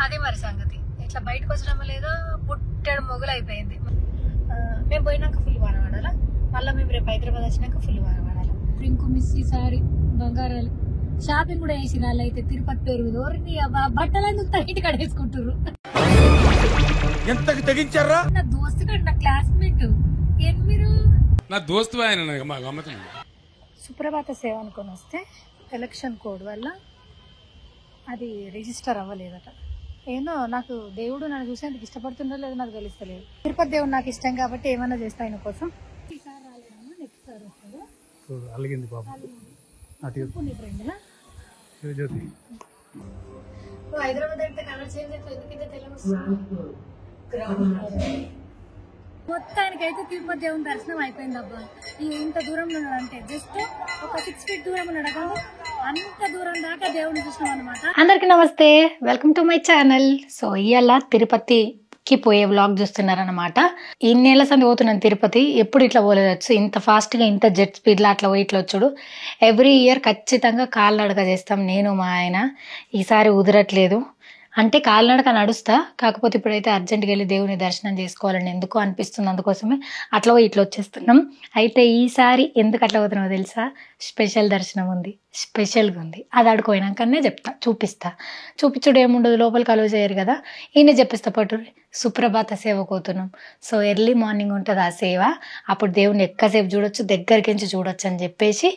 అది మరి సంగతి. ఇట్లా బయటకు వచ్చినామో లేదో పుట్టెడు మొగులు అయిపోయింది. మేము పోయినాక ఫుల్ వాన పడాలా, మళ్ళీ మేము రేపు హైదరాబాద్ వచ్చినాక ఫుల్ వాన పడాలా. ఇంకో మిస్ ఈసారి బంగారాలు షాపింగ్ కూడా వేసి వాళ్ళు అయితే తిరుపతి పేరు బట్టలన్నీ తగిటి కడేసుకుంటారు. నా దోస్తు కాదు, నా క్లాస్మేట్. ఏం మీరు నా దోస్తు ఆయన సుప్రభాత సేవ అనుకొని వస్తే ఎలక్షన్ కోడ్ వల్ల అది రిజిస్టర్ అవ్వలేదట. ఏమో నాకు దేవుడు నన్ను చూసేందుకు ఇష్టపడుతుందో లేదో నాకు తెలుస్తలేదు. తిరుపతి దేవుడు నాకు ఇష్టం కాబట్టి ఏమన్నా చేస్తా ఆయన కోసం. ఈసారి రాలేదమ్మా, నెక్స్ట్ సార్ వస్తాడు. హైదరాబాద్ అయితే కలర్ చేంజ్ అయితే ఎందుకంటే తెలుగు మొత్తానికైతే తిరుపతి దేవుని దర్శనం అయిపోయింది అబ్బా. ఇంత దూరంలో ఉన్నాడు అంటే జస్ట్ ఒక 6 feet దూరం ఉన్నాడు కదా, అంత దూరం దాకా దేవుని చూసినాం అనమాట. అందరికి నమస్తే, welcome to my channel. So ఇవాళ తిరుపతికి పోయే వ్లాగ్ చూస్తున్నారనమాట. ఈ నెల సంది పోతున్నాను తిరుపతి. ఎప్పుడు ఇట్లా పోలేదచ్చు, ఇంత ఫాస్ట్ గా ఇంత జెట్ స్పీడ్ లో అట్లా పోయి ఇట్లా వచ్చాడు. ఎవ్రీ ఇయర్ ఖచ్చితంగా కాలినడక చేస్తాం నేను మా ఆయన. ఈసారి కుదరట్లేదు, అంటే కాలినడక నడుస్తా, కాకపోతే ఇప్పుడైతే అర్జెంట్గా వెళ్ళి దేవుని దర్శనం చేసుకోవాలని ఎందుకో అనిపిస్తుంది, అందుకోసమే అట్లా పోయి ఇట్లా వచ్చేస్తున్నాం. అయితే ఈసారి ఎందుకు అట్లా పోతున్నామో తెలుసా? స్పెషల్ దర్శనం ఉంది, స్పెషల్గా ఉంది. అది ఆడుకోయినాకనే చెప్తా, చూపించుడు ఏముండదు, లోపలికి అలో చేయరు కదా, ఈయన చెప్పిస్తా పట్టు. సుప్రభాత సేవ పోతున్నాం. సో ఎర్లీ మార్నింగ్ ఉంటుంది ఆ సేవ, అప్పుడు దేవుని ఎక్కువసేపు చూడొచ్చు, దగ్గరికి నుంచి చూడొచ్చు అని చెప్పేసి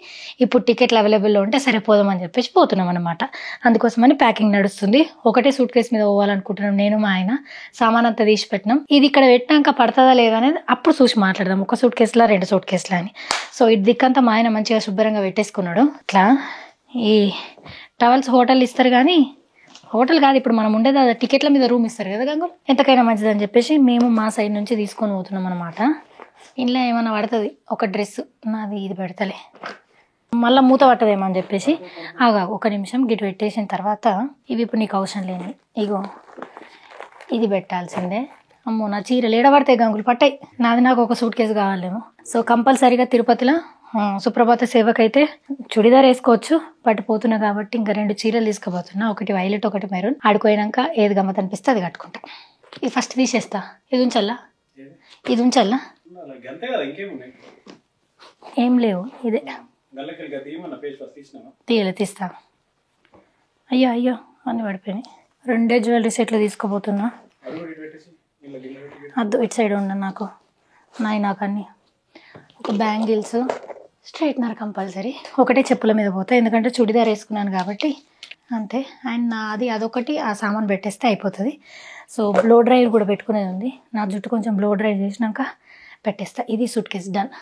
ఇప్పుడు టికెట్లు అవైలబుల్లో ఉంటే సరే పోదామని చెప్పేసి పోతున్నాం అనమాట. అందుకోసమని ప్యాకింగ్ నడుస్తుంది. ఒకటే సూట్ కేసు మీద పోవాలనుకుంటున్నాం నేను మా ఆయన. సామాన్ అంతా తీసి పెట్టినాం. ఇది ఇక్కడ పెట్టినాక పడుతుందా లేదా అనేది అప్పుడు చూసి మాట్లాడదాం, ఒక సూట్ కేసులా 2 సూట్ కేసులా అని. సో ఇది దిక్కంతా మా ఆయన మంచిగా శుభ్రంగా పెట్టేసుకున్నాడు. ఇట్లా ఈ టవల్స్ హోటల్ ఇస్తారు, కానీ హోటల్ కాదు, ఇప్పుడు మనం ఉండేది అది టికెట్ల మీద రూమ్ ఇస్తారు కదా గంగులు, ఎంతకైనా మంచిదని చెప్పేసి మేము మా సైడ్ నుంచి తీసుకొని పోతున్నాం అనమాట. ఇంట్లో ఏమన్నా పడుతుంది, ఒక డ్రెస్ నాది ఇది పెడతలే, మళ్ళీ మూత పట్టదేమో అని చెప్పేసి ఆగా ఒక నిమిషం గిట్ పెట్టేసిన తర్వాత ఇవి ఇప్పుడు నీకు అవసరం లేని, ఇగో ఇది పెట్టాల్సిందే. అమ్మో నా చీరలు ఏడబడతాయి గంగులు, పట్టాయి. నాకు ఒక సూట్ కేసు కావాలేమో. సో కంపల్సరీగా తిరుపతిలో సుప్రభాత సేవకైతే చుడిదార్ వేసుకోవచ్చు, పట్టిపోతున్నా కాబట్టి ఇంకా 2 చీరలు తీసుకుపోతున్నా, ఒకటి వైలెట్ ఒకటి మెరూన్. ఆడుకోయినాక ఏది గమ్మత్ అనిపిస్తే అది కట్టుకుంటా. ఇది ఫస్ట్ తీసేస్తా, ఇది ఉంచల్లా, ఏం లేవు, ఇదే తీస్తా. అయ్యో అన్నీ పడిపోయినాయి. 2 జ్యువెలరీ సెట్లు తీసుకోపోతున్నా. అద్దు ఇటు సైడ్ ఉండను, నాకు అన్నీ. ఒక బ్యాంగిల్స్, స్ట్రైట్నర్ కంపల్సరీ. ఒకటే చెప్పుల మీద పోతా, ఎందుకంటే చుడిదార్ వేసుకున్నాను కాబట్టి అంతే. అండ్ అదొకటి ఆ సామాన్ పెట్టేస్తే అయిపోతుంది. సో బ్లో డ్రైర్ కూడా పెట్టుకునేది ఉంది, నా జుట్టు కొంచెం బ్లో డ్రై చేసినాక పెట్టేస్తా. ఇది సూట్ కేసు డన్.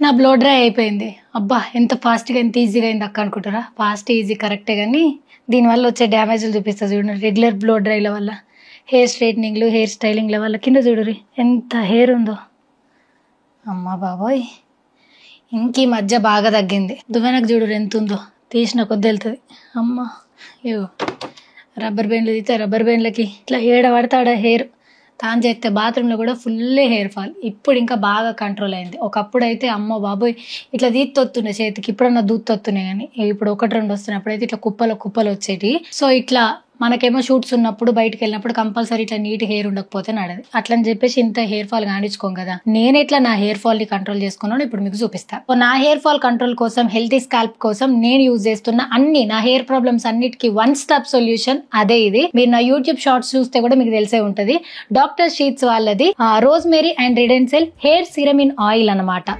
నా బ్లో డ్రై అయిపోయింది. అబ్బా ఎంత ఫాస్ట్గా ఎంత ఈజీగా అయింది అక్క అనుకుంటారా? ఫాస్ట్ ఈజీ కరెక్టే, కానీ దీనివల్ల వచ్చే డ్యామేజ్లు చూపిస్తా చూడండి. రెగ్యులర్ బ్లో డ్రైల వల్ల, హెయిర్ స్ట్రైట్నింగ్లు, హెయిర్ స్టైలింగ్ల వల్ల కింద చూడరి ఎంత హెయిర్ ఉందో. అమ్మ బాబోయ్, ఇంక ఈ మధ్య బాగా తగ్గింది. దువ్వెనకు చూడరు ఎంత ఉందో, తీసిన కొద్ది వెళ్తుంది. అమ్మ ఇగో రబ్బర్ బ్యాండ్లు తీస్తే రబ్బర్ బ్యాండ్లకి ఇట్లా ఏడ పడతాడా హెయిర్. తాను చేస్తే బాత్రూంలో కూడా ఫుల్ హెయిర్ ఫాల్. ఇప్పుడు ఇంకా బాగా కంట్రోల్ అయింది. ఒకప్పుడు అయితే అమ్మ బాబోయ్ ఇట్లా తీత్తొత్తున్నాయి చేతికి, ఇప్పుడన్నా దూత్తొత్తున్నాయి, కానీ ఇప్పుడు 1-2 వస్తున్నాయి. అప్పుడైతే ఇట్లా కుప్పలు వచ్చేటి. సో ఇట్లా మనకేమో షూట్స్ ఉన్నప్పుడు బయటకు వెళ్ళినప్పుడు కంపల్సరీ ఇట్లా నీట్ హెయిర్ ఉండకపోతే నడదు. అట్లని చెప్పేసి ఇంత హెయిర్ ఫాల్ కానించుకోం కదా. నేను ఎట్లా నా హెయిర్ ఫాల్ ని కంట్రోల్ చేసుకున్నాను ఇప్పుడు మీకు చూపిస్తా. నా హెయిర్ ఫాల్ కంట్రోల్ కోసం, హెల్తీ స్కాల్ప్ కోసం నేను యూజ్ చేస్తున్న అన్ని నా హెయిర్ ప్రాబ్లమ్స్ అన్నిటికీ వన్ స్టాప్ సొల్యూషన్ అదే ఇది. మీరు నా యూట్యూబ్ షార్ట్స్ చూస్తే కూడా మీకు తెలిసే ఉంటది. డాక్టర్ షీట్స్ వాళ్ళది rosemary and redensyl hair serum in oil అన్నమాట.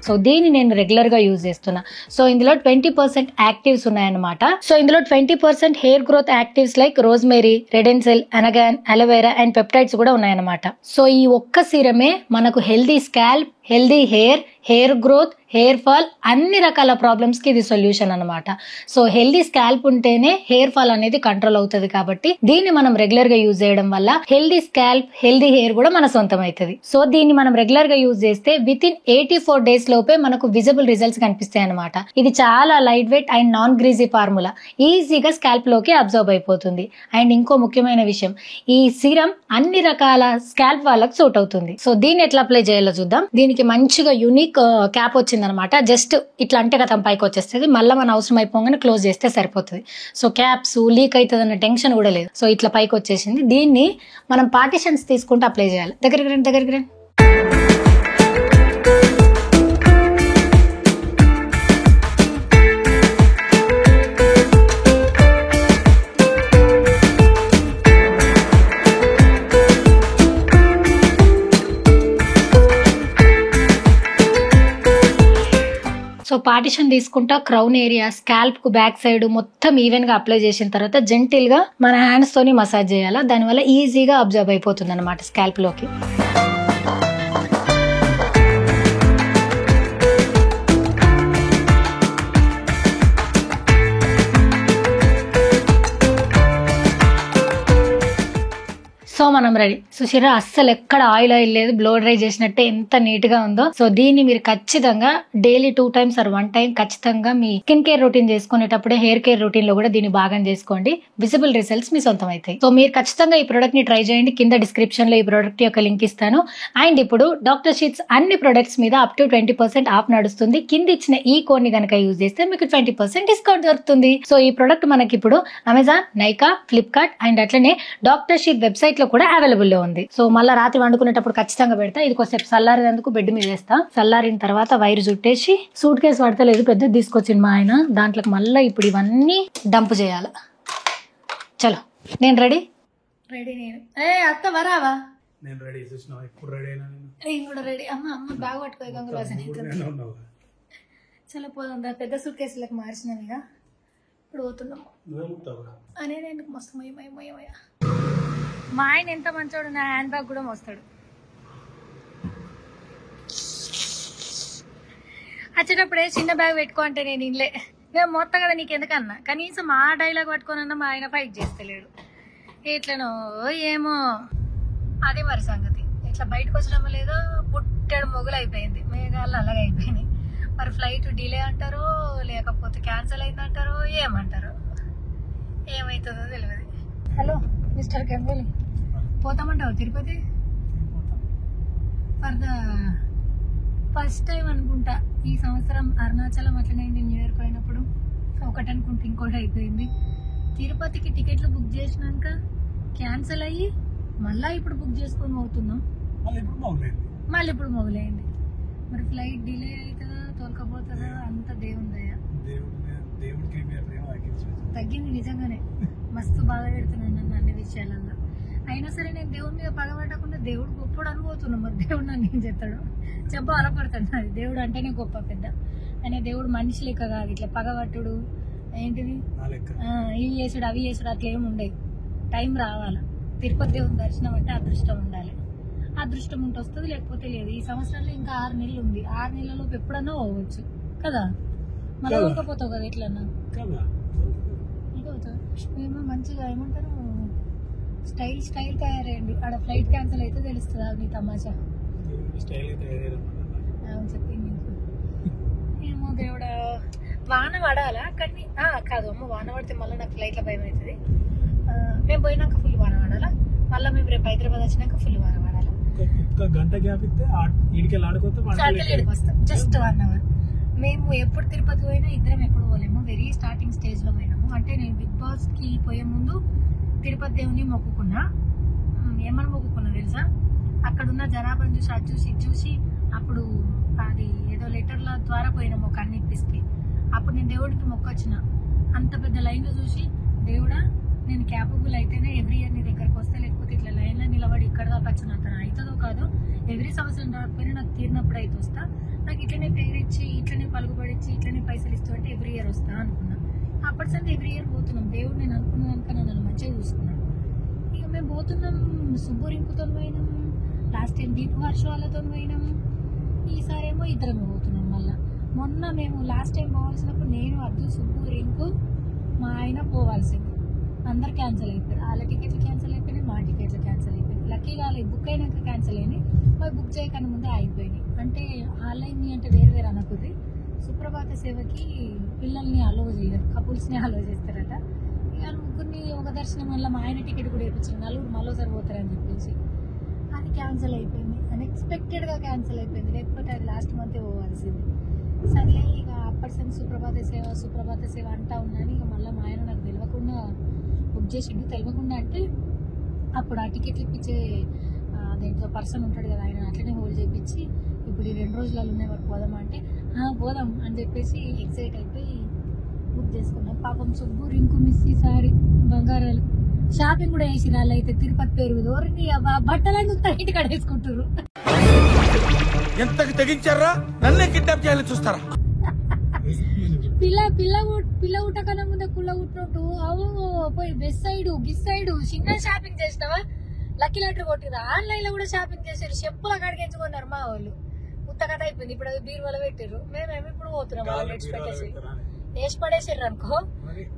సో దీన్ని నేను రెగ్యులర్ గా యూజ్ చేస్తున్నా. సో ఇందులో 20% యాక్టివ్స్ ఉన్నాయన్నమాట. సో ఇందులో 20% hair growth actives like rosemary, redensyl, anagain, aloe vera and peptides కూడా ఉన్నాయన్నమాట. సో ఈ ఒక్క సీరమే మనకు healthy scalp, healthy hair, hair growth, hair fall అన్ని రకాల ప్రాబ్లమ్స్ కి ఇది సొల్యూషన్ అన్నమాట. సో హెల్దీ స్కాల్ప్ ఉంటేనే హెయిర్ ఫాల్ అనేది కంట్రోల్ అవుతుంది కాబట్టి దీన్ని మనం రెగ్యులర్ గా యూజ్ చేయడం వల్ల హెల్దీ స్కాల్ప్, హెల్దీ హెయిర్ కూడా మన సొంతం అవుతుంది. సో దీన్ని మనం రెగ్యులర్ గా యూజ్ చేస్తే విత్ ఇన్ 84 days లోపే మనకు విజిబుల్ రిజల్ట్స్ కనిపిస్తాయి అనమాట. ఇది చాలా light weight and non greasy formula, ఈజీగా స్కాల్ప్ లోకి అబ్జర్వ్ అయిపోతుంది. అండ్ ఇంకో ముఖ్యమైన విషయం, ఈ సీరం అన్ని రకాల స్కాల్ప్ వాళ్ళకి సూట్ అవుతుంది. సో దీన్ని ఎట్లా అప్లై చేయాలో చూద్దాం. దీనికి మంచిగా యూనిక్ క్యాప్ వచ్చిందనమాట. జస్ట్ ఇట్లా అంటే గతం పైకి వచ్చేస్తుంది, మళ్ళీ మన అవసరం అయిపోగానే క్లోజ్ చేస్తే సరిపోతుంది. సో క్యాప్స్ లీక్ అవుతుంది అన్న టెన్షన్ కూడా లేదు. సో ఇట్లా పైకి వచ్చేసింది. దీన్ని మనం పార్టిషన్స్ తీసుకుంటూ అప్లై చేయాలి. దగ్గరికి రండి. సో పార్టిషన్ తీసుకుంటా క్రౌన్ ఏరియా, స్కాల్ప్ కు బ్యాక్ సైడ్ మొత్తం ఈవెన్ గా అప్లై చేసిన తర్వాత జెంటిల్ గా మన హ్యాండ్స్ తోని మసాజ్ చేయాలా. దానివల్ల ఈజీగా అబ్జర్వ్ అయిపోతుంది అనమాట స్కాల్ప్ లోకి. సో మనం రెడీ. సుశీరా అస్సలు ఎక్కడ ఆయిల్ లేదు, బ్లో డ్రై చేసినట్టే ఎంత నీట్ గా ఉందో. సో దీన్ని మీరు ఖచ్చితంగా డైలీ 2 times or 1 time ఖచ్చితంగా మీ స్కిన్ కేర్ రొటీన్ చేసుకునేటప్పుడే హెయిర్ కేర్ రొటీన్ లో కూడా దీన్ని భాగం చేసుకోండి. విజిబుల్ రిజల్ట్స్ మీ సొంతం అవుతాయి. సో మీరు ఖచ్చితంగా ఈ ప్రొడక్ట్ ని ట్రై చేయండి. కింద డిస్క్రిప్షన్ లో ఈ ప్రొడక్ట్ యొక్క లింక్ ఇస్తాను. అండ్ ఇప్పుడు డాక్టర్ షీట్స్ అన్ని ప్రొడక్ట్స్ మీద అప్ టు 20% ఆఫ్ నడుస్తుంది. కింద ఇచ్చిన ఈ కోడ్ ని కనుక యూజ్ చేస్తే మీకు 20% డిస్కౌంట్ దొరుకుతుంది. సో ఈ ప్రొడక్ట్ మనకి ఇప్పుడు అమెజాన్, నైకా, ఫ్లిప్కార్ట్ అండ్ అట్లనే డాక్టర్ షీట్ వెబ్సైట్ లో కూడా అవైలబుల్ లో ఉంది. సో మళ్ళీ రాత్రి వండుకునేటప్పుడు ఖచ్చితంగా పెడతా. ఇది కొంచెం చల్లారేందుకు బెడ్ మీద వేస్తా. చల్లారిన తర్వాత వైర్ చుట్టేసి సూట్ కేసు పడతలేదు, పెద్దది తీసుకొచ్చింది మా ఆయన. దాంట్లోకి మళ్ళీ ఇప్పుడు ఇవన్నీ డంప్ చేయాలి. చలో నేను రెడీ. నేను అత్త వరావా? నేను రెడీ. చూసినావా ఇప్పుడు రెడీ అయినా? నేను కూడా రెడీ. అమ్మ బాగా పట్టుకోయి గంగుల వాసన. చలో పోదాం. పెద్ద సూట్ కేసులకు మార్చినాం ఇక. ఇప్పుడు పోతున్నాం అనే నేను మస్తు మయ. మా ఆయన ఎంత మంచోడు, నా హ్యాండ్ బ్యాగ్ కూడా మోస్తాడు. వచ్చేటప్పుడే చిన్న బ్యాగ్ పెట్టుకో అంటే నేను ఇల్లే మేము మొత్తం కదా నీకు ఎందుకన్నా, కనీసం ఆ డైలాగ్ పట్టుకోనన్నా మా ఆయన ఫైట్ చేస్తలేడు. ఎట్లనో ఏమో అదే మరి సంగతి. ఇట్లా బయటకు వచ్చడం లేదో పుట్టెడు మొగులు అయిపోయింది, మేఘాలు అలాగే అయిపోయినాయి. మరి ఫ్లైట్ డిలే అంటారో లేకపోతే క్యాన్సిల్ అయిందంటారో ఏమంటారో, ఏమవుతుందో తెలియదు. హలో మిస్టర్ కెంబోలి, పోతామంటావు Tirupati? For the first time అనుకుంటా ఈ సంవత్సరం అరుణాచలం అట్లనే న్యూ ఇయర్ పోయినప్పుడు ఒకటి అనుకుంటే ఇంకోటి అయిపోయింది. తిరుపతికి టికెట్లు బుక్ చేసినాక క్యాన్సిల్ అయ్యి మళ్ళీ ఇప్పుడు బుక్ చేసుకొని పోతున్నాం. మళ్ళీ ఇప్పుడు మొదలైంది. మరి ఫ్లైట్ డిలే అవుతుందా తోలకపోతుందా అంత దేవుందయ్యా. తగ్గింది నిజంగానే, మస్తు బాధ పెడుతున్నాను నన్ను అన్ని విషయాలలో. అయినా సరే నేను దేవుడి మీద పగబట్టకుండా దేవుడు గొప్పడు అనుకోతున్నాం. మరి దేవుడు నన్ను ఏం చేస్తాడు చెప్ప అలపడతాడు. అది దేవుడు అంటేనే గొప్ప పెద్ద. అనే దేవుడు మనిషి లెక్క కాదు, ఇట్లా పగబట్టుడు ఏంటిది ఇవి చేసుడు అవి చేసుడు అట్లా ఏమి ఉండేది. టైం రావాలా. తిరుపతి దేవుని దర్శనం అంటే అదృష్టం ఉండాలి. అదృష్టం ఉంటే వస్తుంది, లేకపోతే లేదు. ఈ సంవత్సరంలో ఇంకా 6 నెలలు ఉంది. 6 నెలలలోపు ఎప్పుడన్నా పోవచ్చు కదా. మళ్ళీ ఊరుకపోతావు కదా ఎట్లన్నా ఇంకోతావు. మేము మంచిగా ఏమంటారు స్టైల్ తయారయ్యండి. ఆడ ఫ్లైట్ క్యాన్సిల్ అయితే తెలుస్తుంది అది నీ తమాషా. చెప్పింది నీకు ఏమో దేవుడా. వాన పడాలా కానీ కాదు అమ్మ, వాన పడితే మళ్ళీ నాకు ఫ్లైట్లో భయం అవుతుంది. మేము పోయినాక ఫుల్ వాన పడాలా, మళ్ళీ మేము రేపు హైదరాబాద్ వచ్చినాక ఫుల్ వాన పడాలి. గంట గ్యాప్ ఇస్తే ఇడికి వస్తాం జస్ట్ 1 hour. మేము ఎప్పుడు తిరుపతి పోయినా ఇద్దరం ఎప్పుడు పోలేము, వెరీ స్టార్టింగ్ స్టేజ్ లో పోయినాము. అంటే నేను బిగ్ బాస్ కి పోయే ముందు తిరుపతి దేవుని మొక్కుకున్నా. ఏమని మొక్కుకున్నా తెలుసా, అక్కడున్న జనాభాని చూసి అది చూసి ఇది చూసి అప్పుడు అది ఏదో లెటర్ల ద్వారా పోయినాము ఒక అన్ని ఇప్పిస్తే. అప్పుడు నేను దేవుడికి మొక్కొచ్చిన, అంత పెద్ద లైన్ లో చూసి దేవుడా నేను క్యాపబుల్ అయితేనే ఎవ్రీ ఇయర్ నీ దగ్గరకు వస్తే, లేకపోతే ఇట్లా లైన్ లో నిలబడి ఇక్కడ దాకా వచ్చిన తను అవుతుందో కాదో, ఎవ్రీ సంవత్సరం రాకపోయినా నాకు తీరినప్పుడు అయితే వస్తా, నాకు ఇట్లనే పేరు ఇచ్చి ఇట్లనే పలుకుబడిచ్చి ఇట్లనే పైసలు ఇస్తూ అంటే ఎవ్రీ ఇయర్ వస్తా అనుకున్నా. అప్పటి సంది ఎవ్రీ ఇయర్ పోతున్నాం. దేవుడు నేను అనుకున్నాను కనుక నన్ను మంచిగా చూసుకున్నాను. ఇక మేము పోతున్నాం, సుబ్బు రింకుతో పోయినాం, లాస్ట్ టైం దీపు హర్ష వాళ్ళతో పోయినాం, ఈసారేమో ఇద్దరమే పోతున్నాం. మళ్ళా మొన్న మేము లాస్ట్ టైం పోవాల్సినప్పుడు నేను అద్దు సుబ్బు రింకు మా ఆయన పోవాల్సింది, అందరు క్యాన్సిల్ అయిపోయారు. వాళ్ళ టికెట్లు క్యాన్సిల్ అయిపోయినాయి, మా టికెట్లు క్యాన్సిల్ అయిపోయినాయి. లక్కీగా వాళ్ళకి బుక్ అయినాక క్యాన్సిల్ అయినాయి, మరి బుక్ చేయకుండా ముందే ఆగిపోయినాయి. అంటే ఆన్లైన్ అంటే వేరు వేరు అనకుర్రి. సుప్రభాత సేవకి పిల్లల్ని అలో చేయరు, కపుల్స్ ని అలో చేస్తారట. ఇక ముగ్గురిని ఒక దర్శనం వల్ల మా ఆయన టికెట్ కూడా వేయించారు, నలుగురు మరోసారి పోతారని చెప్పేసి అది క్యాన్సిల్ అయిపోయింది. అన్ఎక్స్పెక్టెడ్ గా క్యాన్సిల్ అయిపోయింది, లేకపోతే అది లాస్ట్ మంత్ పోవాల్సింది. సర్లే ఇక అప్పటి సంది సుప్రభాత సేవ అంటా ఉన్నాను. ఇక మళ్ళీ మా ఆయన నాకు తెలియకుండా బుక్ చేసిండు. తెలియకుండా అంటే అప్పుడు ఆ టికెట్లు ఇప్పించే దేంట్లో పర్సన్ ఉంటాడు కదా, ఆయన అట్లనే హోల్డ్ చేయించి ఇప్పుడు ఈ 2 రోజులలో ఉన్నాయి వరకు పోదామా అంటే పోదాం అని చెప్పేసి ఎక్సైట్ అయిపోయి బుక్ చేసుకున్నాం. పాపం సుబ్బు రింకు మిస్ ఈసారి బంగారాలు షాపింగ్ కూడా వేసి వాళ్ళు అయితే తిరుపతి పేరు దోరిని బట్టలన్నీ ఇంటి కాడ వేసుకుంటారు. ఎంతకి తెగించారా, నన్నే కిడ్నాప్ చేయాలని చూస్తారా? పిల్ల ఉట్టకన్నా ముందే కుళ్ళ ఉట్టినట్టు అవు పోయి బెస్ట్ సైడ్ గిస్ సైడ్ చిన్న షాపింగ్ చేసినావా, లక్కీ లాటరీ కొట్టిరా. ఆన్లైన్ లో కూడా షాపింగ్ చేసారు, చెప్పుల కాడికి ఎంచుకున్నారు మా వాళ్ళు. ఉత్త కథ అయిపోయింది. ఇప్పుడు అది బీరువాలో పెట్టారు, మేమేమి ఇప్పుడు పోతున్నాం వేసి పడేసారు అనుకో.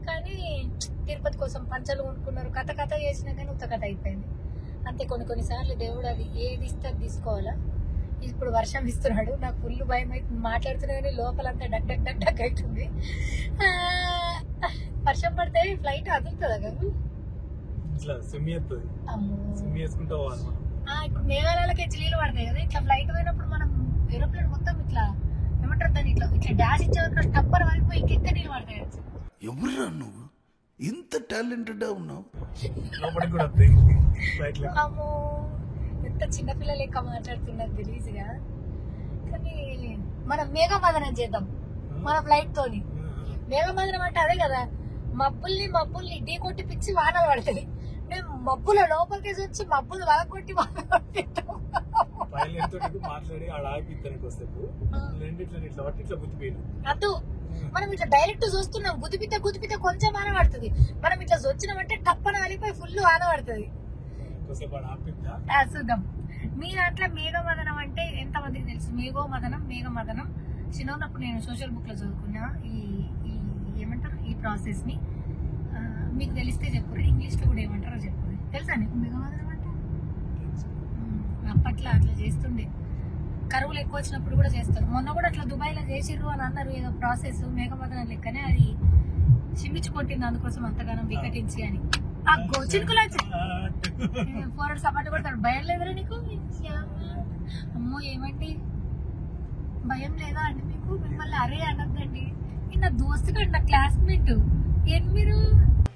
కానీ తిరుపతి కోసం పంచలు కొనుక్కున్నారు, కథ చేసినా కానీ ఉత్త కథ అయిపోయింది. అంతే కొన్నిసార్లు దేవుడు అది ఏది ఇస్తే అది తీసుకోవాలా. ఇప్పుడు వర్షం ఇస్తున్నాడు, నాకు ఫుల్ భయం అవుతుంది. మాట్లాడుతున్నా కానీ లోపలంతా డక్ డక్ డక్ డక్ అవుతుంది. వర్షం పడితే ఫ్లైట్ అదులుతుందా కదా, ఇప్పుడు మేఘాలయకి నీళ్ళు పడతాయి కదా, ఇట్లా ఫ్లైట్ పోయినప్పుడు మనం ఏరోప్లేన్ మొత్తం ఇట్లా ఏమంటారు దాన్ని, ఇట్లా డాష్ ఇచ్చే టప్పర్ వరకు పోయి ఇంకెంత నీళ్ళు పడతాయి. ఎవరురా నువ్వు ఇంత టాలెంటెడ్ ఉన్నావు? అమ్మో ఎంత చిన్నపిల్లలు లెక్క మాట్లాడుతున్నారు గలీజ్గా. కానీ మనం మేఘమదనం చేద్దాం మన ఫ్లైట్ తోని. మేఘమదనం అంటే అదే కదా, మబ్బుల్ని ఢీ కొట్టి పిచ్చి వానలు పడతాయి. మేము మబ్బుల లోపలికి వచ్చి మబ్బులు వల కొట్టి వానలు పట్టిస్తాం. అటు మనం ఇట్లా డైరెక్ట్ చూస్తున్నాం, గుదిపితే కొంచెం వాన పడుతుంది. మనం ఇట్లా వచ్చినామంటే టప్పన కలిపోయి ఫుల్ వాన పడుతుంది. చూద్దాం. మీ దాంట్లో మేఘమదనం అంటే ఎంత మందికి తెలుసు? మేఘమదనం చిన్నప్పుడు నేను సోషల్ బుక్ లో చదువుకున్నా ఏమంటారు ఈ ప్రాసెస్ ని. మీకు తెలిస్తే చెప్పు, ఇంగ్లీష్ లో కూడా ఏమంటారో చెప్పు. తెలుసా నీకు మేఘమదనం అంటే? అప్పట్లో అట్లా చేస్తుండే, కరువులు ఎక్కువ వచ్చినప్పుడు కూడా చేస్తారు. మొన్న కూడా అట్లా దుబాయ్ లో చేసిర్రు అని అన్నారు, ఏదో ప్రాసెస్ మేఘమదనం లెక్కనే. అది చిమ్మిచ్చి కొట్టింది అందుకోసం అంతగానం వికటించి అని. ఆ చినుకులు ఫోర్ సపాటు కొడతాడు. భయం లేదురా నీకు? అమ్మో ఏమండి భయం లేదా అండి మీకు? మిమ్మల్ని అరే అనద్దండి. నా దోస్తు కండి, నా క్లాస్మేట్. ఏం మీరు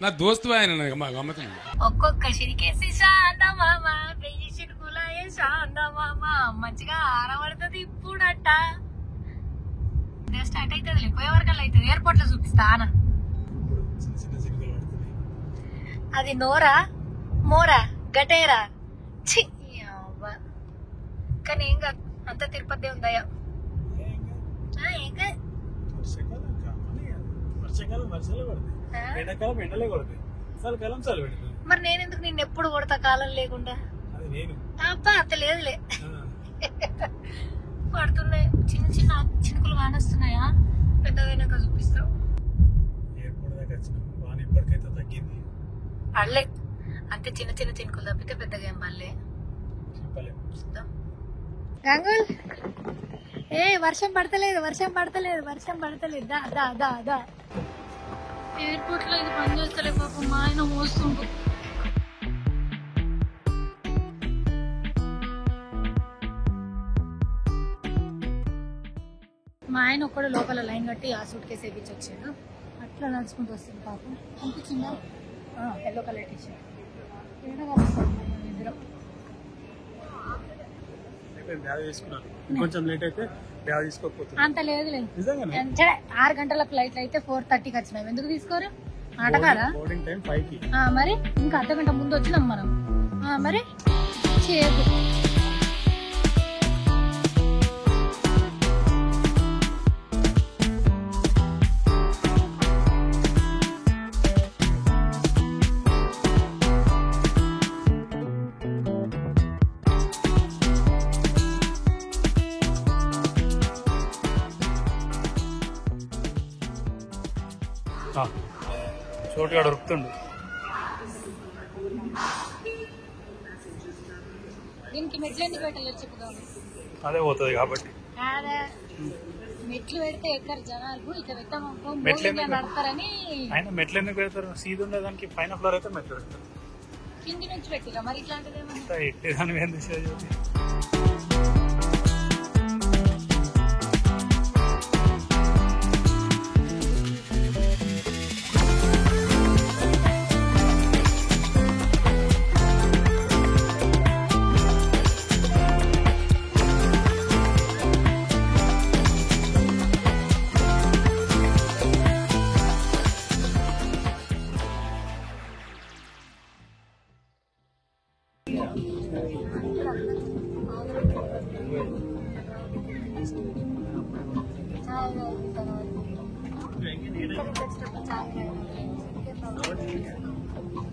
నా దోస్తు ఆయన ఒక్కొక్క చిరికేసి శాంతమామ, 1000 చినుకులాయే శాంతమామ, మంచిగా ఆరబడుతుంది ఇప్పుడట. స్టార్ట్ అవుతుంది, పోయే వరకల్లా అవుతుంది. ఎయిర్పోర్ట్ లో చూపిస్తా ఆన. అది నోరా మోరా గటేరా చి. కానీ ఏం కాదు, అంత తిరుపతి ఉందయ్యా. ఏం కాదు, మరి నేను ఎందుకు నిన్ను ఎప్పుడు కొడతా కాలం లేకుండా? అబ్బా అంత లేదులే, పడుతున్నాయి చిన్న చినుకులు వానొస్తున్నాయా? పెద్దగా చూపిస్తావు. పడలే అంతే, చిన్న చినుకులు తప్పితే పెద్దగా ఏం పడలే. గంగుల్ వర్షం పడతలేదు దా. ఎయిర్పోర్ట్ లో ఇది పని చేస్తలే పాపం, మా ఆయన మోస్తుండు. మా ఆయన ఒక్కడు లోపల లైన్ కట్టి ఆ సూట్ కేసు వేయించి వచ్చాడు. అట్లా నడుచుకుంటూ వస్తుంది పాపం. అనిపించిందా? ఎల్లో కలర్ టీషర్ట్ ఇద్దరం బ్యాగ్ తీసుకున్నాను. కొంచెం లేట్ అయితే బ్యాగ్ తీసుకోకపోతుంది. అంత లేదులే. 6 గంటల ఫ్లైట్ అయితే 4:30కి వచ్చినాం. ఎందుకు తీసుకోరు? ఆటగారా? బోర్డింగ్ టైం 5కి. మరి ఇంకా అర్ధగంట ముందు వచ్చినాం మనం. మరి చేయదు. చోటుగా దొరుకుతుండు. దీనికి మెట్లు ఎందుకు పెట్టలేదు చెప్పుదాం. అదే పోతుంది కాబట్టి. మెట్లు పెడితే ఎక్కరు జనాలు. ఇక మెట్లు నడతారని. ఆయన మెట్లు ఎందుకు పెడతారు? సీదు ఉండే దానికి పైన ఫ్లోర్ అయితే మెట్లు పెడతారు. కింది నుంచి పెట్టిరా మరి ఇట్లాంటిది ఎట్టేదాన్ని ఏం చేసేది?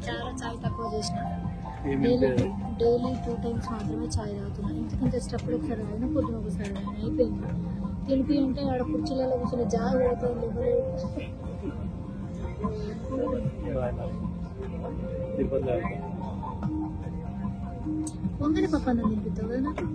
చాలా చాయ్ తక్కువ చేసిన. డైలీ 2 times మాత్రమే చాయ్ తాగుతున్నా. ఇంటికి తెచ్చేటప్పుడు ఒకసారి తాగిన, పొద్దున ఒకసారి తాగిన. అయిపోయింది. తెలిపి అంటే ఆడ కుర్చీలలో కూర్చొని జాగ పడుతుంది. పొంగలి పప్పు అన్నం తినిపిస్తావు కదా నాకు.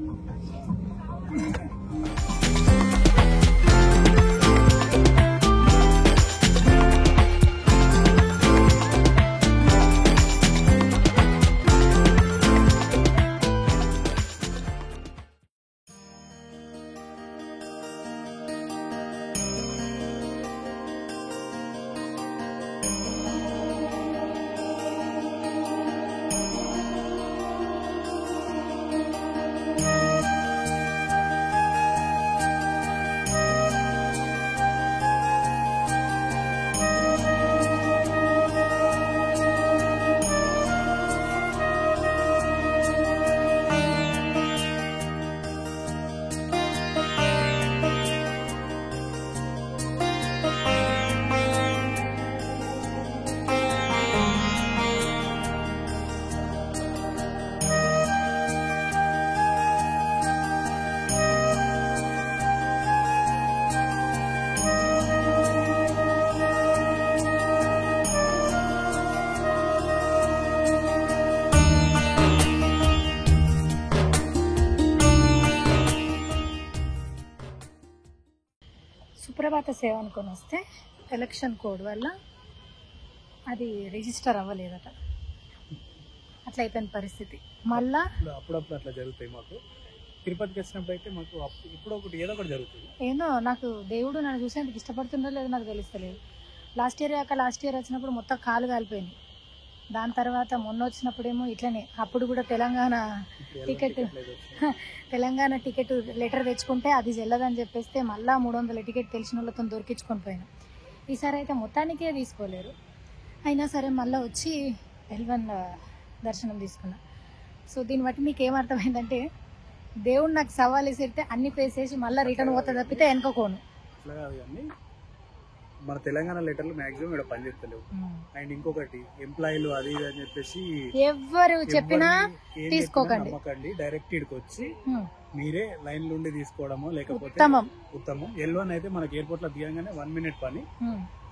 సుప్రభాత సేవ అనుకొని వస్తే ఎలక్షన్ కోడ్ వల్ల అది రిజిస్టర్ అవ్వలేదట. అట్లా అయిపోయిన పరిస్థితి. మళ్ళా అప్పుడప్పుడు అట్లా జరుగుతాయి. మాకు తిరుపతికి వచ్చినప్పుడు అయితే మాకు ఇప్పుడు ఒకటి ఏదో ఒకటి జరుగుతుంది. ఏదో నాకు దేవుడు నన్ను చూసేందుకు ఇష్టపడుతుందో లేదో నాకు తెలుస్తలేదు. లాస్ట్ ఇయర్ వచ్చినప్పుడు మొత్తం కాలు కాలిపోయింది. దాని తర్వాత మొన్న వచ్చినప్పుడేమో ఇట్లనే. అప్పుడు కూడా తెలంగాణ టికెట్ లెటర్ తెచ్చుకుంటే అది చెల్లదని చెప్పేస్తే మళ్ళీ 300 టికెట్ తెలిసిన వాళ్ళతో దొరికించుకొని పోయినా. ఈసారి అయితే మొత్తానికే తీసుకోలేరు. అయినా సరే మళ్ళీ వచ్చి L1 దర్శనం తీసుకున్నా. సో దీన్ని బట్టి మీకు ఏమర్థమైందంటే, దేవుడు నాకు సవాల్ వేసితే అన్ని ఫేస్ చేసి మళ్ళీ రిటర్న్ పోతా తప్పితే వెనుకోను. మన తెలంగాణ లెటర్లు మాక్సిమం ఇక్కడ పనిచేస్తలేవు. అండ్ ఇంకొకటి ఎంప్లాయీలు అది ఇది అని చెప్పేసి ఎవరు చెప్పినా తీసుకోకండి. డైరెక్ట్ ఇక్కడికి వచ్చి మీరే లైన్ నుండి తీసుకోవడము లేకపోతే ఉత్తమం. L1 అయితే మనకి ఎయిర్పోర్ట్ లో దిగంగానే 1 minute పని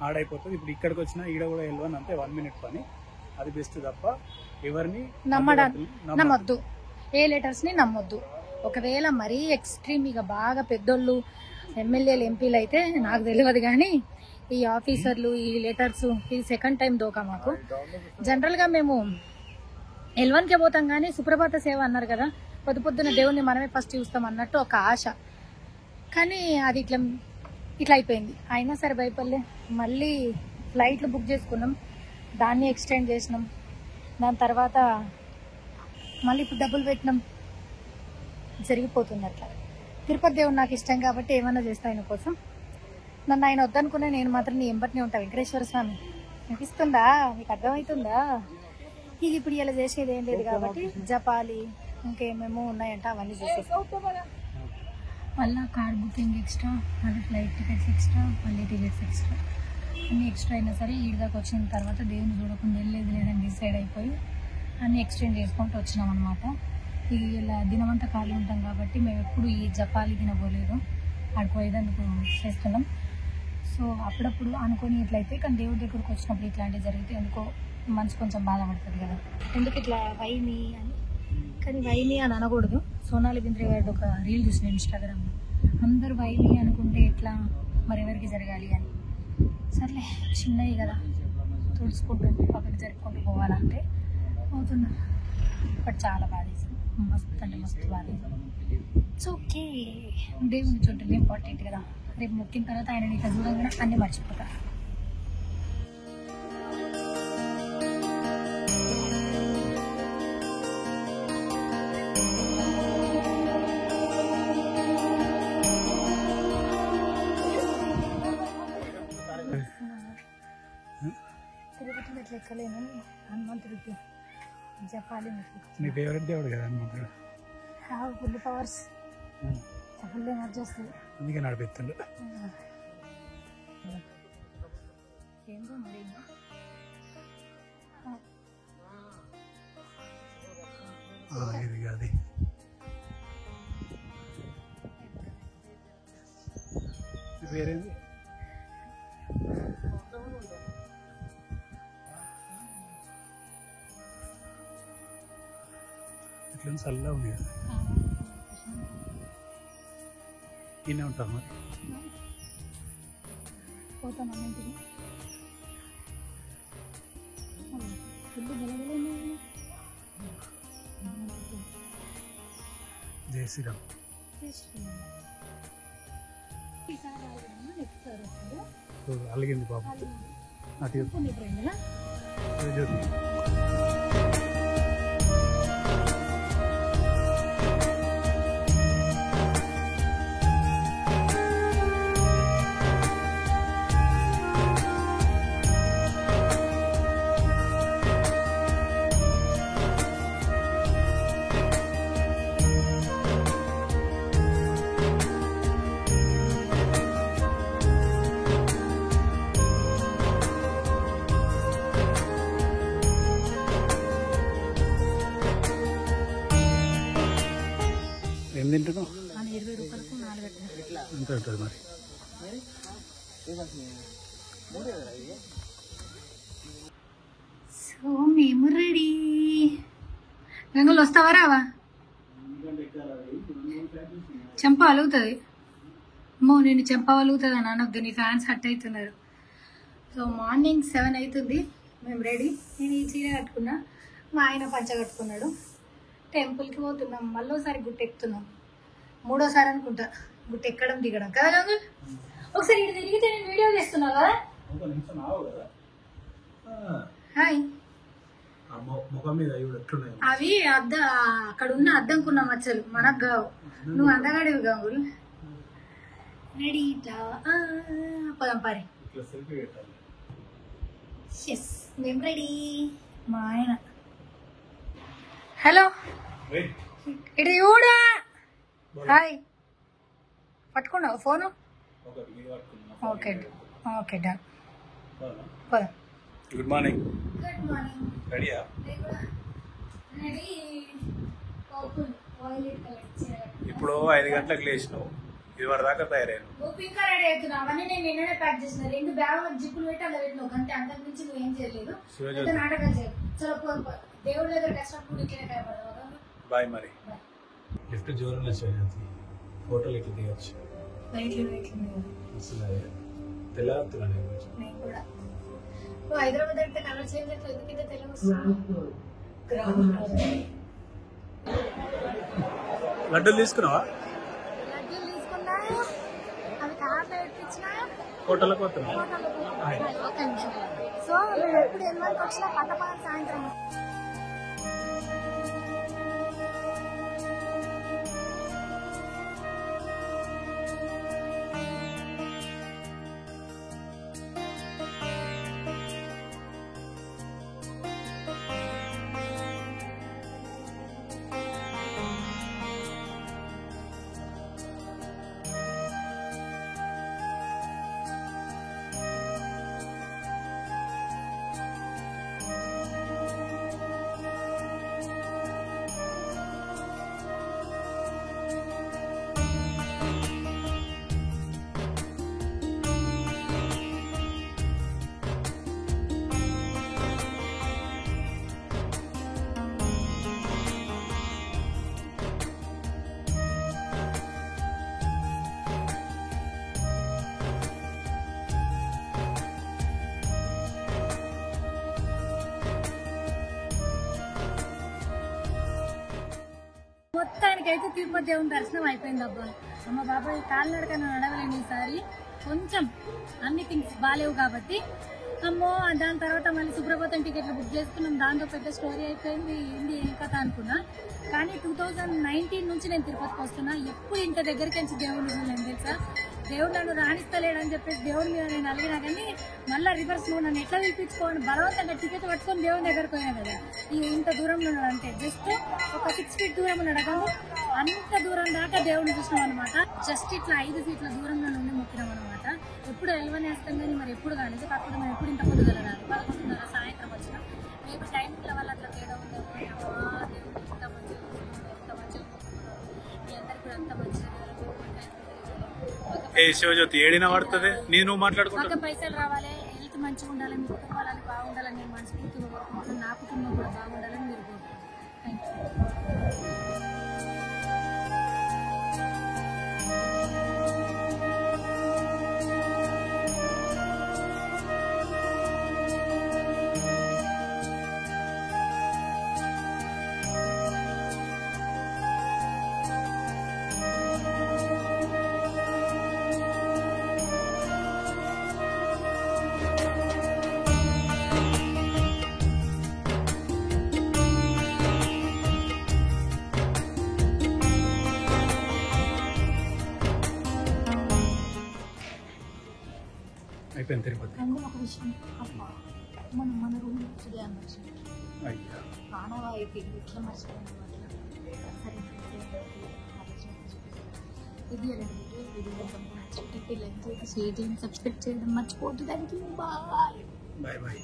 ఆడైపోతుంది. ఇప్పుడు ఇక్కడికి వచ్చినా ఈడ కూడా L1 అంతే 1 minute పని. అది బెస్ట్ తప్ప ఎవరిని నమ్మొద్దు. ఏ లెటర్స్ ని నమ్మొద్దు. ఒకవేళ మరీ ఎక్స్ట్రీమ్ ఇక బాగా పెద్దోళ్ళు ఎమ్మెల్యేలు ఎంపీలు అయితే నాకు తెలియదు, కానీ ఈ ఆఫీసర్లు ఈ లెటర్స్ ఇది సెకండ్ టైం దోకా మాకు. జనరల్ గా మేము L1కే పోతాం, కానీ సుప్రభాత సేవ అన్నారు కదా, పొద్దున దేవుణ్ణి మనమే ఫస్ట్ చూస్తాం అన్నట్టు ఒక ఆశ. కానీ అది ఇట్లా ఇట్లా అయిపోయింది. అయినా సరే భయపడలే, మళ్ళీ ఫ్లైట్లు బుక్ చేసుకున్నాం, దాన్ని ఎక్స్టెండ్ చేసినాం. దాని తర్వాత మళ్ళీ ఇప్పుడు డబ్బులు పెట్టినాం. జరిగిపోతుంది అట్లా. తిరుపతి దేవుడు నాకు ఇష్టం కాబట్టి ఏమన్నా చేస్తా ఆయన కోసం. నన్ను ఆయన వద్దనుకునే, నేను మాత్రం నీ ఎంబటినే ఉంటా. వెంకటేశ్వర స్వామి అనిపిస్తుందా? మీకు అర్థమవుతుందా? ఇక ఇప్పుడు ఇలా చేసేది ఏం లేదు కాబట్టి జపాలి ఇంకేమేమో ఉన్నాయంట, అవన్నీ చేసేస్తాం. మళ్ళీ కార్ బుకింగ్ ఎక్స్ట్రా, మళ్ళీ ఫ్లైట్ టికెట్స్ ఎక్స్ట్రా, మళ్ళీ టికెట్స్ ఎక్స్ట్రా, అన్నీ ఎక్స్ట్రా అయినా సరే ఈడి దాకా వచ్చిన తర్వాత దేవుని చూడకుండా వెళ్ళేది లేదని డిసైడ్ అయిపోయి అన్నీ ఎక్స్టెండ్ చేసుకుంటూ వచ్చినాం అనమాట. ఇలా దినమంతా ఖాళీ ఉంటాం కాబట్టి మేము ఎప్పుడు ఈ జపాలి తినబోలేదు, ఆడిపోయేదందుకు చేస్తున్నాం. సో అప్పుడప్పుడు అనుకొని ఇట్లయితే, కానీ దేవుడి దగ్గరకు వచ్చినప్పుడు ఇట్లాంటివి జరిగితే ఎందుకో మనసు కొంచెం బాధపడుతుంది కదా, ఎందుకు ఇట్లా వైమి అని. కానీ వైమి అని అనకూడదు. సోనాలి బింద్రే గారి ఒక రీల్ చూసిన ఇన్స్టాగ్రామ్లో, అందరూ వైమి అనుకుంటే ఎట్లా, మరి ఎవరికి జరగాలి అని. సర్లే చిన్నవి కదా, తుడుచుకుంటూ పక్కకి జరుపుకుంటూ పోవాలంటే అవుతున్నాం. బట్ చాలా బాధేసింది, మస్తు అంటే మస్తు బాధేసింది. ఇట్స్ ఓకే, దేవుని చూడటం ఇంపార్టెంట్ కదా. రేపు మొక్కిన తర్వాత ఆయన ఇట్లా చూడంగానే అన్నీ మర్చిపోతా. తిరుపతిలో ఎట్లా ఎక్కలేను, హనుమంతుడికి జపాలి. నీ ఫేవరెట్ దేవుడు కదా హనుమంతుడు. ఫుల్ పవర్స్, ఫుల్ ఎనర్జీ వస్తుంది, అందుకే నడిపిస్తుండు. ఏందో మరి ఇది కాదు, వేరేది ఇట్లా చల్లగా ఉంది కదా. ఇన్నే ఉంటాం మరి, పోతాం అన్నింటికి. జై శ్రీరామ్. అలిగింది బాబు అటు ఏం తింటున్నావు? 20 రూపాయలకు 4 అంతే ఉంటుంది మరి. సో మేము రెడీ. గంగులు వస్తావా రావా? చెంప అలుగుతుంది. నేను చెంప అలుగుతుంది అని అనొద్దు, నీ ఫ్యాన్స్ హట్ అవుతున్నారు. సో మార్నింగ్ 7 అవుతుంది, మేము రెడీ. నేను ఈ చీర కట్టుకున్నా, మా ఆయన పంచ కట్టుకున్నాడు. టెంపుల్కి పోతున్నాం, మళ్ళీసారి గుట్ట ఎక్కుతున్నాం. 3వసారి అనుకుంటా గుట్ట ఎక్కడం దిగడం కదా గంగుల్. ఒకసారి ఇటు తిరిగితే నేను వీడియో చేస్తున్నా కదా. హాయ్. అవి అక్కడ ఉన్న అద్దంకున్న మచ్చలు మనకు కావు, నువ్వు అందగాడివి గంగుల్. రెడీ పదం పారి. ఎస్ మేము రెడీ. మా ఆయన హలో ఇటు చూడా. హాయ్, పట్టుకున్నావు ఫోను? Okay okay done. పదం. Good morning. Good morning. రెడీయా? రెడీ. ఇప్పుడు 5 గంటలకు లేచినావు, ఇది వరకు దాకా తయారైనా. నువ్వు ఇంకా రెడీ అవుతున్నావు. అవన్నీ నేను నిన్ననే ప్యాక్ చేసిన. 2 బ్యాగులకు జిప్పులు పెట్టి అలా పెట్టినావు అంతే, అంతకు మించి నువ్వు ఏం చేయలేదు. నాటకాలు చేయదు. చలో దేవుడి దగ్గర కష్టపడి ఇట్లనే భయపడతావు. బాయ్ మరి. లిఫ్ట్ జోరున ఫోటోలు ఇట్లా దిగచ్చు. తెల్లవుతున్నా నేను కూడా. నువ్వు హైదరాబాద్ అంటే కలర్ చేంజ్ అయితే ఎందుకంటే తెలుగు లడ్డూలు తీసుకున్నావా? లడ్డూలు తీసుకున్నా, అవి కార్లో ఎట్టించినా ఫోటోలకు వస్తున్నాం. ఒక నిమిషం. సో మేము ఎప్పుడు ఎల్వన్కి వచ్చినా పట్టపాల సాయంత్రం మొత్తానికైతే తిరుపతి దేవుని దర్శనం అయిపోయింది అబ్బా. అమ్మ బాబాయ్ కాలినడకన నడవలేను ఈసారి, కొంచెం అన్ని థింగ్స్ బాగాలేవు కాబట్టి. అమ్మో దాని తర్వాత మళ్ళీ సుప్రభాతం టికెట్లు బుక్ చేసుకున్నాం, దాంతో పెద్ద స్టోరీ అయిపోయింది. ఏంది ఏం కథ అనుకున్నా. కానీ 2019 నుంచి నేను తిరుపతికి వస్తున్నా, ఎప్పుడు ఇంత దగ్గరికి నుంచి దేవుడిని చూడలేను తెలుసా. దేవుడు నన్ను రాణిస్తలేడని చెప్పేసి దేవుడి మీద నేను అలిగినా కానీ మళ్ళీ రివర్స్ నువ్వు నన్ను ఎట్లా పిలిపించుకోని బలవంతంగా టికెట్ పట్టుకొని దేవుని దగ్గరకు పోయాను కదా. ఇంత దూరంలో ఉన్నాడు అంటే జస్ట్ ఒక 6 feet దూరం ఉన్నాడు కానీ అంత దూరం దాకా దేవుడిని చూసినాం అనమాట. జస్ట్ ఇట్లా 5 feet దూరంలో నుండి మొక్కినాం అనమాట. ఎప్పుడు ఎల్వనేస్తాం కానీ మరి ఎప్పుడు కాలేదు. కాకపోతే మనం ఎప్పుడు ఇంత పొద్దుగల రాదు, 11:30 సాయంత్రం వచ్చినాం. రేపు టైంల వల్ల అట్లా తేడా ఉందేమో. దేవుడు ఇంత మంచిగా ఎంత మంచిగా మీ అందరికి కూడా అంత మంచిగా శివజ్యోతి ఏడిన పడుతుంది. నేను మాట్లాడుకుంటా పైసలు రావాలి, హెల్త్ మంచిగా ఉండాలి, మీ కుటుంబాలని బాగుండాలని నేను మనస్ఫూర్తిగా కోరుకుంటున్నాను. నా కుటుంబం కూడా బాగుండాలని మీరు కోరుకుంటున్నాను. థ్యాంక్ అయిపోయింది తిరుపతి. ఒక విషయం మన రూమ్ ఆనవాయితీ ఇట్లా మర్చిపోయిన ఇది వీడియో సబ్స్క్రైబ్ చేయడం మర్చిపోతుంది. Bye bye bye.